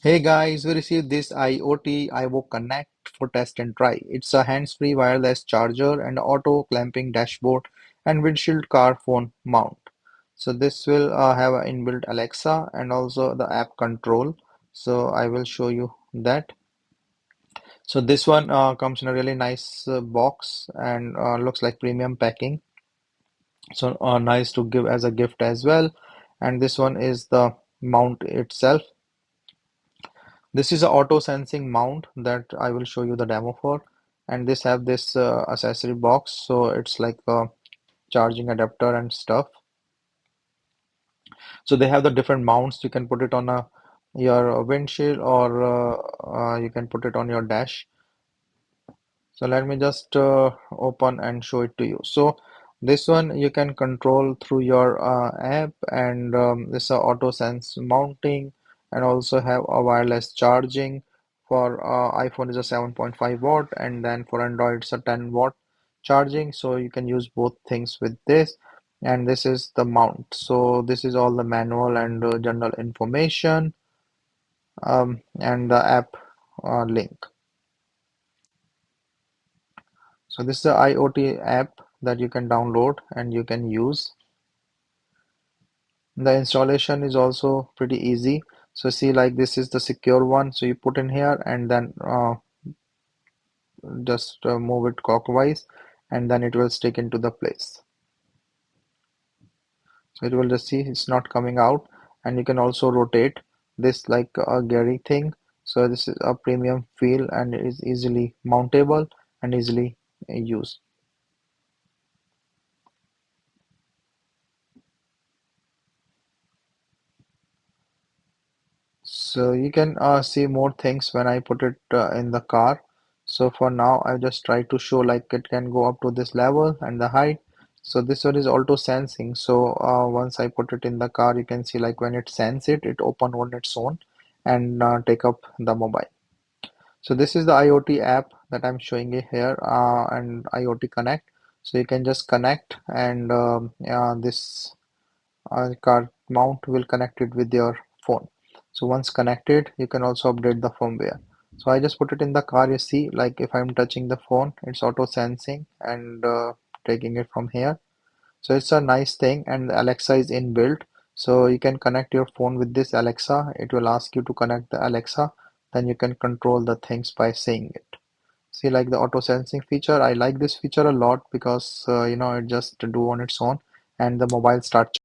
Hey guys, we received this iOttie Aivo Connect for test and try. It's a hands-free wireless charger and auto clamping dashboard and windshield car phone mount. So this will have an inbuilt Alexa and also the app control. So I will show you that. So this one comes in a really nice box and looks like premium packing. So nice to give as a gift as well. And this one is the mount itself. This is a auto sensing mount that I will show you the demo for, and this have this accessory box, so it's like a charging adapter and stuff. So they have the different mounts. You can put it on a your windshield or you can put it on your dash. So let me just open and show it to you. So this one you can control through your app, and this auto sense mounting, and also have a wireless charging. For iPhone is a 7.5 watt, and then for Android it's a 10 watt charging. So you can use both things with this. And this is the mount. So this is all the manual and general information, and the app link. So this is the iOttie app that you can download and you can use. The installation is also pretty easy. So see, like this is the secure one. So you put in here and then just move it clockwise, and then it will stick into the place. So it will just see it's not coming out, and you can also rotate this like a Gary thing. So this is a premium feel and it is easily mountable and easily used. So you can see more things when I put it in the car. So for now, I just try to show like it can go up to this level and the height. So this one is auto sensing. So once I put it in the car, you can see like when it sense it, it open on its own and take up the mobile. So this is the IoT app that I'm showing you here, and IoT Connect. So you can just connect, and this car mount will connect it with your phone. So once connected, you can also update the firmware. So I just put it in the car. You see, like if I'm touching the phone, it's auto sensing and taking it from here. So it's a nice thing, and Alexa is inbuilt. So you can connect your phone with this Alexa. It will ask you to connect the Alexa. Then you can control the things by saying it. See, like the auto sensing feature, I like this feature a lot because it just do on its own, and the mobile starts